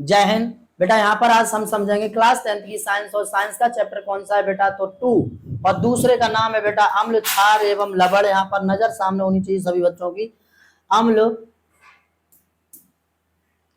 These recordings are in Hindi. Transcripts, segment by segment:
जय हिंद बेटा। यहाँ पर आज हम समझेंगे क्लास 10th की साइंस, और साइंस का चैप्टर कौन सा है बेटा, तो 2, और दूसरे का नाम है बेटा अम्ल, क्षार एवं लवण। यहाँ पर नजर सामने होनी चाहिए सभी बच्चों की। अम्ल,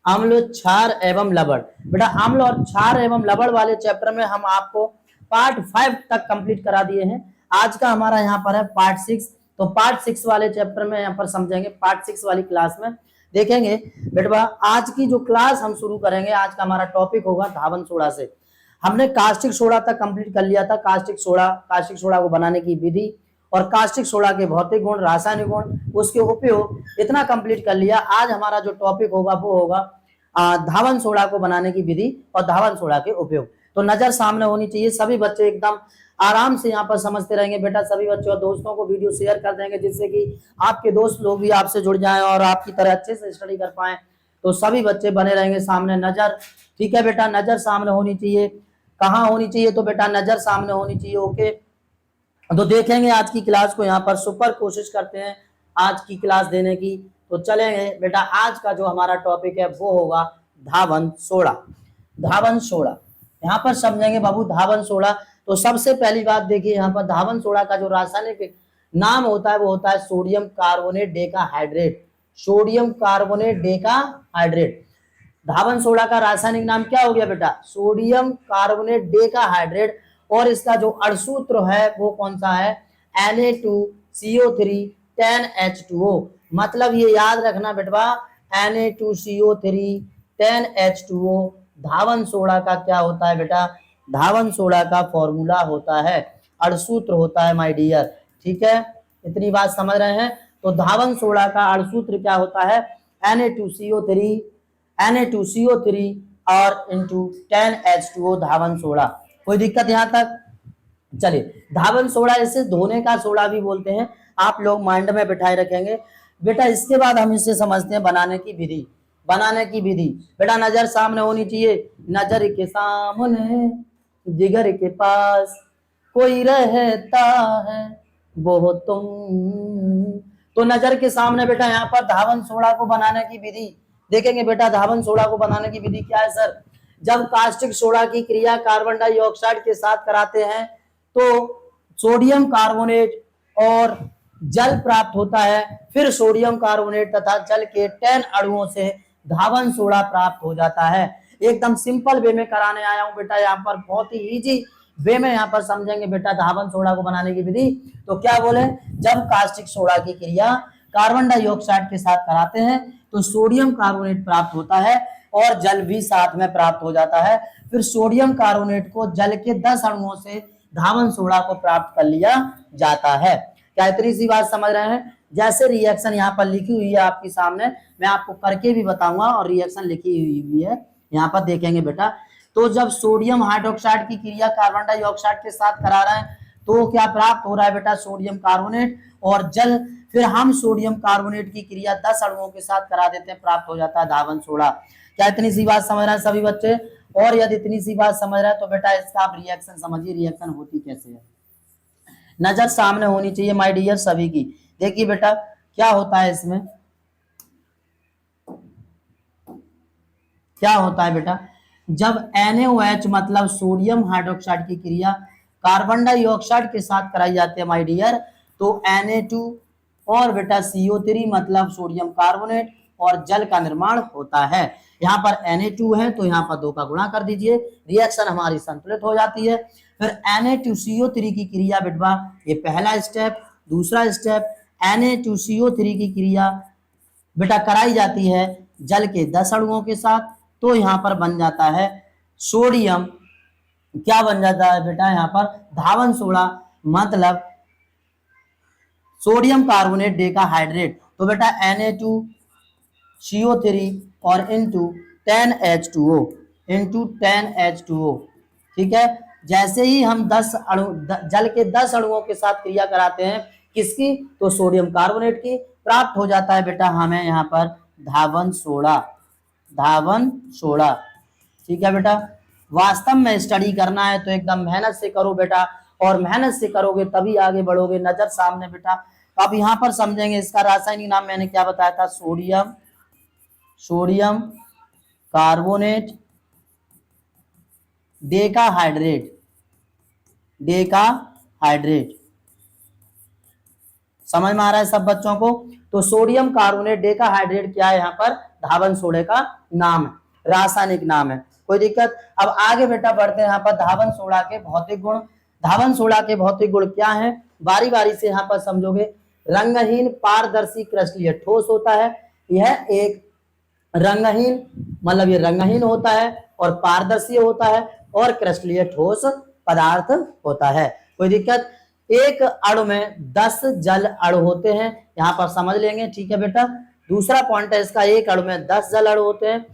अम्ल, क्षार एवं लवण। बेटा अम्ल और क्षार एवं लवण वाले चैप्टर में हम आपको पार्ट 5 तक कंप्लीट करा दिए हैं। आज का हमारा यहाँ पर है पार्ट 6। तो पार्ट 6 वाले चैप्टर में यहाँ पर समझेंगे, पार्ट 6 वाली क्लास में देखेंगे बेटा। आज की जो क्लास हम शुरू करेंगे, आज का हमारा टॉपिक होगा धावन सोडा से। हमने कास्टिक सोडा तक कंप्लीट कर लिया था। कास्टिक सोडा को बनाने की विधि और कास्टिक सोडा के भौतिक गुण, रासायनिक गुण, उसके उपयोग, इतना कंप्लीट कर लिया। आज हमारा जो टॉपिक होगा वो होगा धावन सोडा को बनाने की विधि और धावन सोडा के उपयोग। तो नजर सामने होनी चाहिए, सभी बच्चे एकदम आराम से यहाँ पर समझते रहेंगे बेटा। सभी बच्चों और दोस्तों को वीडियो शेयर कर देंगे, जिससे कि आपके दोस्त लोग भी आपसे जुड़ जाएं और आपकी तरह अच्छे से स्टडी कर पाएं। तो सभी बच्चे बने रहेंगे सामने नजर, ठीक है बेटा। नजर सामने होनी चाहिए, कहाँ होनी चाहिए, तो बेटा नजर सामने होनी चाहिए। ओके, तो देखेंगे आज की क्लास को। यहाँ पर सुपर कोशिश करते हैं आज की क्लास देने की। तो चलेंगे बेटा, आज का जो हमारा टॉपिक है वो होगा धावन सोडा। धावन सोडा यहाँ पर समझेंगे बाबू, धावन सोडा। तो सबसे पहली बात देखिए, यहाँ पर धावन सोडा का जो रासायनिक नाम होता है वो होता है sodium carbonate decahydrate. Sodium carbonate decahydrate. धावन सोडा का रासायनिक नाम क्या हो गया बेटा, सोडियम कार्बोनेट डेकाहाइड्रेट। और इसका जो अणुसूत्र है वो कौन सा है, Na2CO3 10H2O। मतलब ये याद रखना बेटवा, Na2CO3 10H2O धावन सोडा का क्या होता है बेटा, धावन सोडा का फॉर्मूला होता है, अणुसूत्र होता है माय डियर। ठीक है, इतनी बात समझ रहे हैं। तो धावन सोडा का अणुसूत्र क्या होता है, Na2CO3 और इंटू 10H2O धावन सोडा। कोई दिक्कत यहाँ तक? चलिए, धावन सोडा इसे धोने का सोडा भी बोलते हैं, आप लोग माइंड में बिठाए रखेंगे बेटा। इसके बाद हम इसे समझते हैं बनाने की विधि। बनाने की विधि बेटा नजर सामने होनी चाहिए। नजर के सामने जिगर के पास कोई रहता है वो तुम। तो नजर के सामने बेटा यहाँ पर धावन सोडा को बनाने की विधि देखेंगे बेटा। धावन सोडा को बनाने की विधि क्या है सर, जब कास्टिक सोडा की क्रिया कार्बन डाइऑक्साइड के साथ कराते हैं तो सोडियम कार्बोनेट और जल प्राप्त होता है। फिर सोडियम कार्बोनेट तथा जल के 10 अणुओं से धावन सोडा प्राप्त हो जाता है। एकदम सिंपल वे में कराने आया हूं बेटा, यहाँ पर बहुत ही इजी वे में यहाँ पर समझेंगे बेटा धावन सोडा को बनाने की विधि। तो क्या बोले, जब कास्टिक सोडा की क्रिया कार्बन डाइऑक्साइड के साथ कराते हैं तो सोडियम कार्बोनेट प्राप्त होता है और जल भी साथ में प्राप्त हो जाता है। फिर सोडियम कार्बोनेट को जल के 10 अणुओं से धावन सोडा को प्राप्त कर लिया जाता है। क्या इतनी सी बात समझ रहे हैं? जैसे रिएक्शन यहाँ पर लिखी हुई है आपके सामने, मैं आपको करके भी बताऊंगा और रिएक्शन लिखी हुई भी है यहाँ पर, देखेंगे बेटा। तो जब सोडियम हाइड्रोक्साइड की क्रिया कार्बन डाइऑक्साइड के साथ करा रहे हैं तो क्या प्राप्त हो रहा है बेटा, सोडियम कार्बोनेट और जल। फिर हम सोडियम कार्बोनेट की क्रिया 10 अणुओं के साथ करा देते हैं, प्राप्त हो जाता है धावन सोडा। क्या इतनी सी बात समझ रहे हैं सभी बच्चे? और यदि इतनी सी बात समझ रहे हैं तो बेटा इसका आप रिएक्शन समझिए, रिएक्शन होती कैसे है। नजर सामने होनी चाहिए माय डियर सभी की। देखिए बेटा क्या होता है इसमें, क्या होता है बेटा, जब NaOH मतलब सोडियम हाइड्रोक्साइड की क्रिया कार्बन डाइऑक्साइड के साथ कराई जाती है माय डियर, तो Na2 और बेटा CO3 मतलब सोडियम कार्बोनेट और जल का निर्माण होता है। यहाँ पर Na2 है तो यहाँ पर 2 का गुणा कर दीजिए, रिएक्शन हमारी संतुलित हो जाती है। फिर Na2CO3 की क्रिया बेटवा, ये पहला स्टेप। दूसरा स्टेप, Na2CO3 की क्रिया बेटा कराई जाती है जल के 10 अणुओं के साथ, तो यहाँ पर बन जाता है सोडियम, क्या बन जाता है बेटा यहाँ पर, धावन सोडा मतलब सोडियम कार्बोनेट डेकाहाइड्रेट। तो बेटा Na2CO3 और इंटू 10H2O, ठीक है। जैसे ही हम 10 अणु जल के 10 अणुओं के साथ क्रिया कराते हैं किसकी, तो सोडियम कार्बोनेट की, प्राप्त हो जाता है बेटा हमें यहाँ पर धावन सोडा। धावन सोडा, ठीक है बेटा। वास्तव में स्टडी करना है तो एकदम मेहनत से करो बेटा, और मेहनत से करोगे तभी आगे बढ़ोगे। नजर सामने बेटा, तो अब यहाँ पर समझेंगे इसका रासायनिक नाम मैंने क्या बताया था, सोडियम कार्बोनेट डेकाहाइड्रेट, डेकाहाइड्रेट। समझ में आ रहा है सब बच्चों को? तो सोडियम कार्बोनेट डेकाहाइड्रेट क्या है? यहाँ पर धावन सोडे का नाम है, रासायनिक नाम है। कोई दिक्कत? अब आगे बेटा बढ़ते हैं यहाँ पर धावन सोडा के भौतिक गुण। धावन सोडा के भौतिक गुण क्या है? बारी बारी से यहाँ पर समझोगे। रंगहीन, पारदर्शी, क्रिस्टलीय, ठोस होता है। यह एक रंगहीन, मतलब ये रंगहीन होता है और पारदर्शी होता है और क्रिस्टलीय ठोस पदार्थ होता है। कोई दिक्कत? एक अणु में 10 जल अणु होते हैं, यहाँ पर समझ लेंगे। ठीक है बेटा? दूसरा पॉइंट है इसका, एक अणु में 10 जल अणु होते हैं।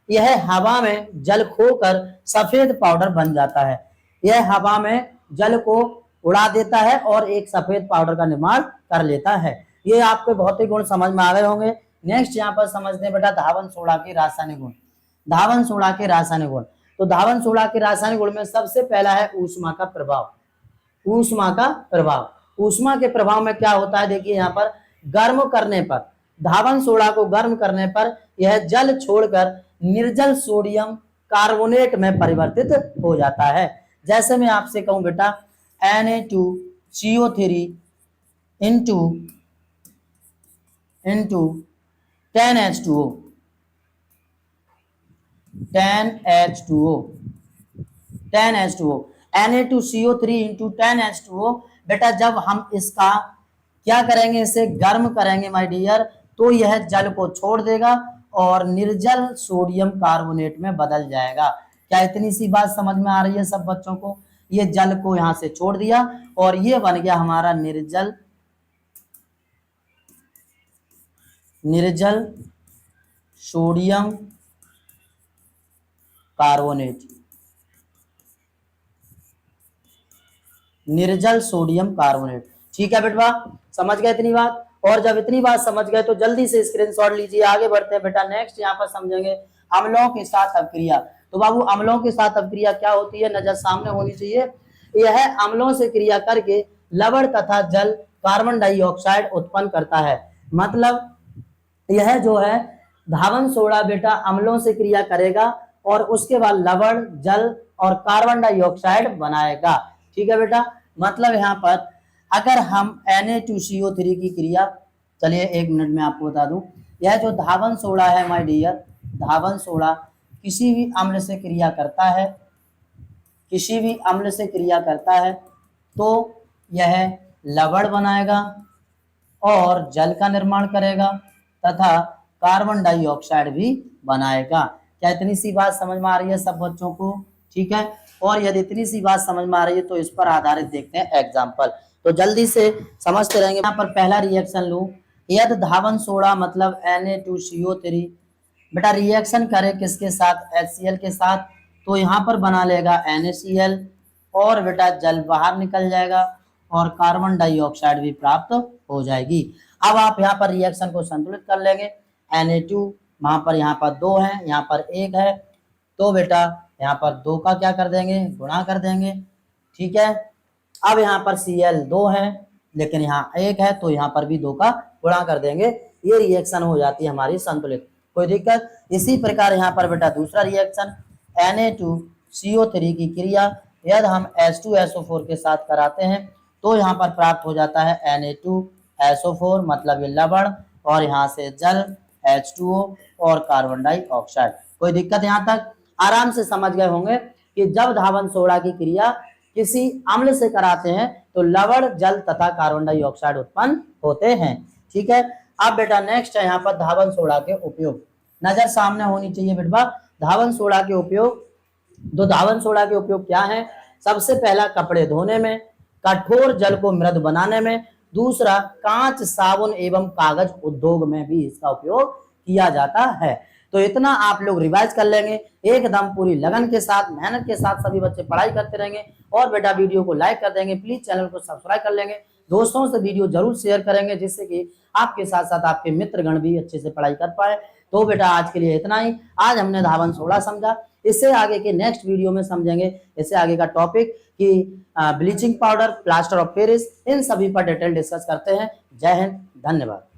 यह हवा में जल खोकर सफेद पाउडर बन जाता है। यह हवा में जल को उड़ा देता है और एक सफेद पाउडर का निर्माण कर लेता है। ये आपके भौतिक गुण समझ में आ गए होंगे। नेक्स्ट यहाँ पर समझते हैं बेटा धावन सोडा के रासायनिक गुण। धावन सोडा के रासायनिक गुण, तो धावन सोडा के रासायनिक गुण में सबसे पहला है ऊष्मा का प्रभाव। ऊष्मा का प्रभाव, ऊष्मा के प्रभाव में क्या होता है? देखिए यहाँ पर गर्म करने पर, धावन सोडा को गर्म करने पर यह जल छोड़कर निर्जल सोडियम कार्बोनेट में परिवर्तित हो जाता है। जैसे मैं आपसे कहूं बेटा Na2CO3 into 10H2O, 10H2O, Na2CO3 into 10H2O। बेटा जब हम इसका क्या करेंगे, इसे गर्म करेंगे माय डियर, तो यह जल को छोड़ देगा और निर्जल सोडियम कार्बोनेट में बदल जाएगा। क्या इतनी सी बात समझ में आ रही है सब बच्चों को? ये जल को यहां से छोड़ दिया और ये बन गया हमारा निर्जल सोडियम कार्बोनेट, निर्जल सोडियम कार्बोनेट। ठीक है बेटा, समझ गए इतनी बात? और जब इतनी बात समझ गए तो जल्दी से स्क्रीनशॉट लीजिए। आगे बढ़ते हैं बेटा। नेक्स्ट यहाँ पर समझेंगे अम्लों के साथ अपक्रिया। तो बाबू अम्लों के साथ अपक्रिया क्या होती है? नजर सामने होनी चाहिए। यह अम्लों से क्रिया करके लवण तथा जल कार्बन डाइऑक्साइड उत्पन्न करता है। मतलब यह जो है धावन सोडा बेटा अम्लों से क्रिया करेगा और उसके बाद लवण, जल और कार्बन डाइऑक्साइड बनाएगा। ठीक है बेटा? मतलब यहाँ पर अगर हम Na2CO3 की क्रिया, चलिए 1 मिनट में आपको बता दूं, यह जो धावन सोडा है माय डियर, धावन सोडा किसी भी अम्ल से क्रिया करता है, किसी भी अम्ल से क्रिया करता है तो यह लवण बनाएगा और जल का निर्माण करेगा तथा कार्बन डाइऑक्साइड भी बनाएगा। क्या इतनी सी बात समझ में आ रही है सब बच्चों को? ठीक है? और यदि इतनी सी बात समझ में आ रही है तो इस पर आधारित देखते हैं एग्जाम्पल। तो जल्दी से समझते रहेंगे। यहाँ पर पहला रिएक्शन लूं, यदि धावन सोडा मतलब Na2CO3 बेटा रिएक्शन करे किसके साथ? HCl के साथ, तो यहाँ पर बना लेगा NaCl और बेटा जल बाहर निकल जाएगा और कार्बन डाइऑक्साइड भी प्राप्त हो जाएगी। अब आप यहाँ पर रिएक्शन को संतुलित कर लेंगे। Na2 वहां पर, यहाँ पर 2 है, यहाँ पर 1 है, तो बेटा यहाँ पर 2 का क्या कर देंगे? गुणा कर देंगे। ठीक है? अब यहाँ पर Cl 2 है लेकिन यहाँ 1 है, तो यहाँ पर भी 2 का गुणा कर देंगे। ये रिएक्शन हो जाती है हमारी संतुलित। कोई दिक्कत? इसी प्रकार यहाँ पर बेटा दूसरा रिएक्शन Na2CO3 की क्रिया यदि हम H2SO4 के साथ कराते हैं तो यहाँ पर प्राप्त हो जाता है Na2SO4 मतलब ये लवण और यहाँ से जल H2O और कार्बन डाइऑक्साइड। कोई दिक्कत? यहाँ तक आराम से समझ गए होंगे कि जब धावन सोडा की क्रिया किसी अम्ल से कराते हैं तो लवण, जल तथा कार्बन डाइऑक्साइड उत्पन्न होते हैं। ठीक है? अब बेटा नेक्स्ट है यहाँ पर धावन सोडा के उपयोग। नजर सामने होनी चाहिए बेटा धावन सोडा के उपयोग। तो धावन सोडा के उपयोग क्या है? सबसे पहला कपड़े धोने में, कठोर जल को मृदु बनाने में, दूसरा कांच, साबुन एवं कागज उद्योग में भी इसका उपयोग किया जाता है। तो इतना आप लोग रिवाइज कर लेंगे एकदम पूरी लगन के साथ, मेहनत के साथ सभी बच्चे पढ़ाई करते रहेंगे। और बेटा वीडियो को लाइक कर देंगे, प्लीज चैनल को सब्सक्राइब कर लेंगे, दोस्तों से वीडियो जरूर शेयर करेंगे जिससे कि आपके साथ साथ आपके मित्रगण भी अच्छे से पढ़ाई कर पाए। तो बेटा आज के लिए इतना ही। आज हमने धावन सोडा समझा, इससे आगे के नेक्स्ट वीडियो में समझेंगे इससे आगे का टॉपिक कि bleaching powder, plaster of Paris, इन सभी पर डिटेल डिस्कस करते हैं। जय हिंद, धन्यवाद।